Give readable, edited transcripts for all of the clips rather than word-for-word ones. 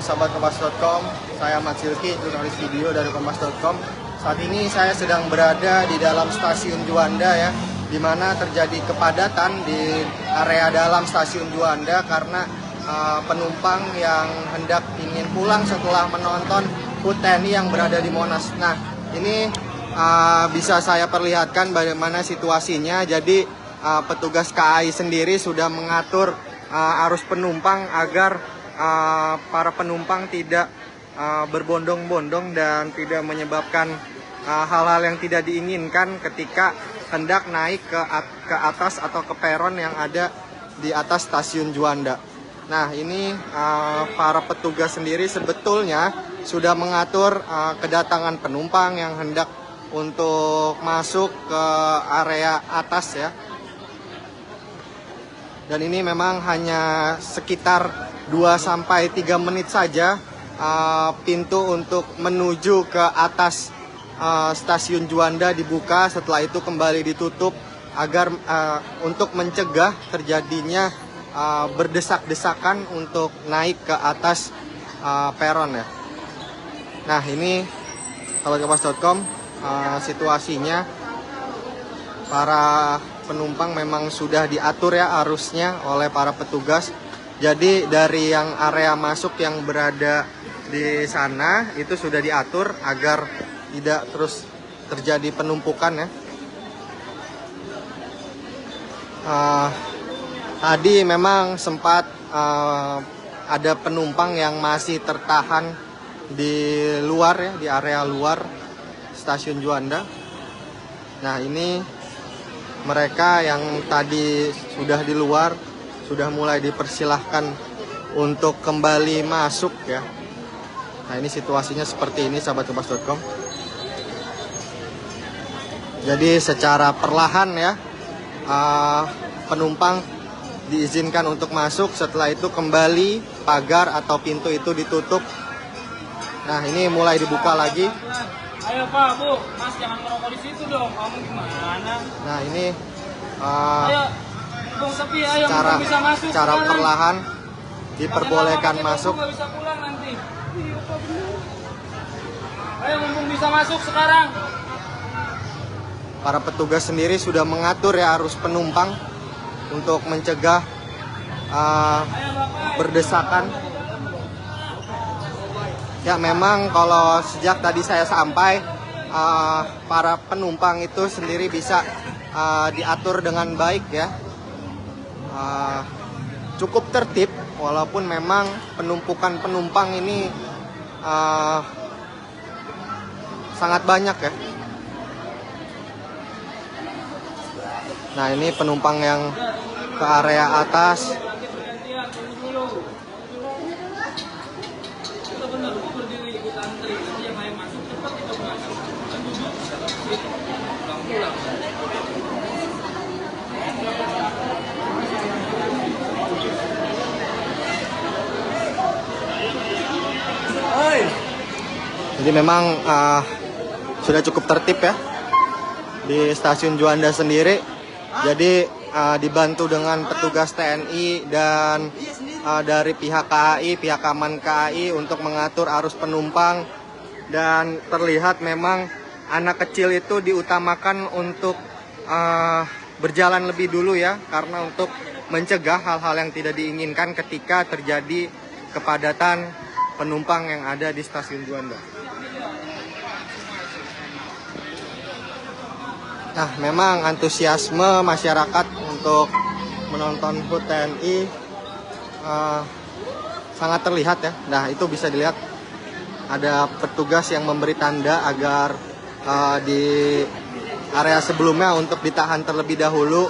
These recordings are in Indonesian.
sahabat Kompas.com, saya Ahmad Silki, jurnalis video dari Kompas.com. Saat ini saya sedang berada di dalam stasiun Juanda ya, di mana terjadi kepadatan di area dalam stasiun Juanda karena penumpang yang hendak ingin pulang setelah menonton HUT TNI yang berada di Monas. Nah, ini bisa saya perlihatkan bagaimana situasinya. Jadi petugas KAI sendiri sudah mengatur arus penumpang agar para penumpang tidak berbondong-bondong dan tidak menyebabkan hal-hal yang tidak diinginkan ketika hendak naik ke atas atau ke peron yang ada di atas stasiun Juanda. Nah, ini para petugas sendiri sebetulnya sudah mengatur kedatangan penumpang yang hendak untuk masuk ke area atas ya. Dan ini memang hanya sekitar 2-3 menit saja pintu untuk menuju ke atas stasiun Juanda dibuka, setelah itu kembali ditutup agar untuk mencegah terjadinya berdesak-desakan untuk naik ke atas peron ya. Nah, ini sahabat Kompas.com situasinya. Para penumpang memang sudah diatur ya arusnya oleh para petugas. Jadi dari yang area masuk yang berada di sana itu sudah diatur agar tidak terus terjadi penumpukan ya. Tadi memang sempat ada penumpang yang masih tertahan di luar ya, di area luar stasiun Juanda. Nah, ini mereka yang tadi sudah di luar sudah mulai dipersilahkan untuk kembali masuk ya. Nah, ini situasinya seperti ini sahabat Kompas.com. Jadi secara perlahan ya penumpang diizinkan untuk masuk, setelah itu kembali pagar atau pintu itu ditutup. Nah, ini mulai dibuka lagi. Ayo Pak, Bu, Mas jangan ngerokok di situ dong. Kamu gimana? Nah, ini ayo, sepi, ayo, bisa masuk secara sekarang. perlahan diperbolehkan masuk. Nggak bisa pulang nanti. Ayo, mumpung bisa masuk sekarang. Para petugas sendiri sudah mengatur ya arus penumpang untuk mencegah berdesakan. Ya, memang kalau sejak tadi saya sampai para penumpang itu sendiri bisa diatur dengan baik ya. Cukup tertib walaupun memang penumpukan penumpang ini sangat banyak ya. Nah, ini penumpang yang ke area atas. Jadi memang sudah cukup tertib ya di stasiun Juanda sendiri. Jadi dibantu dengan petugas TNI dan dari pihak KAI, pihak Kaman KAI untuk mengatur arus penumpang. Dan terlihat memang anak kecil itu diutamakan untuk berjalan lebih dulu ya, karena untuk mencegah hal-hal yang tidak diinginkan ketika terjadi kepadatan penumpang yang ada di stasiun Juanda. Nah, memang antusiasme masyarakat untuk menonton HUT TNI sangat terlihat ya. Nah, itu bisa dilihat ada petugas yang memberi tanda agar di area sebelumnya untuk ditahan terlebih dahulu.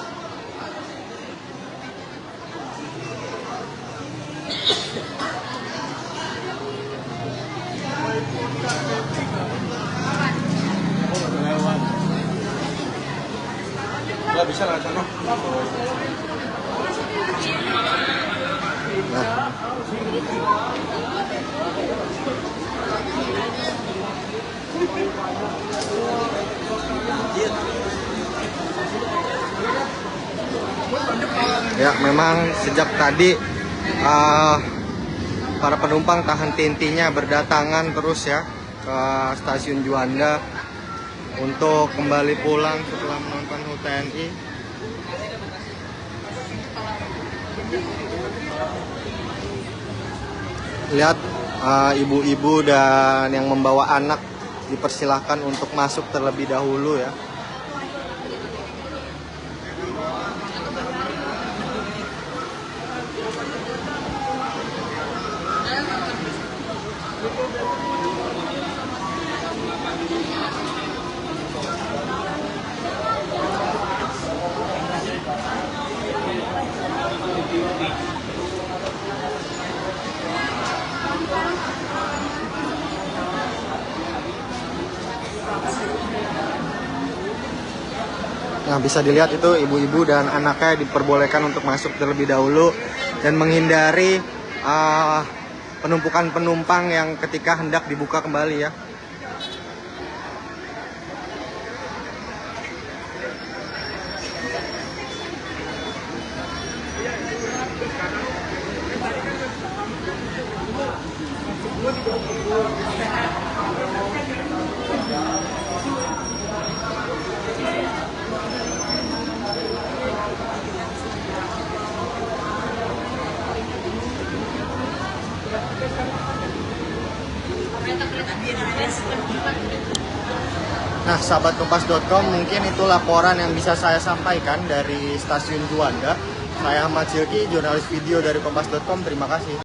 Nggak bisa lah, sana. Nah, ya memang sejak tadi para penumpang tak henti-hentinya berdatangan terus ya ke stasiun Juanda untuk kembali pulang setelah menonton HUT TNI. Lihat ibu-ibu dan yang membawa anak dipersilahkan untuk masuk terlebih dahulu ya. Nah, bisa dilihat itu ibu-ibu dan anaknya diperbolehkan untuk masuk terlebih dahulu dan menghindari penumpukan penumpang yang ketika hendak dibuka kembali ya. Nah, sahabat kompas.com, mungkin itu laporan yang bisa saya sampaikan dari stasiun Juanda. Saya Ahmad Silki, jurnalis video dari kompas.com. Terima kasih.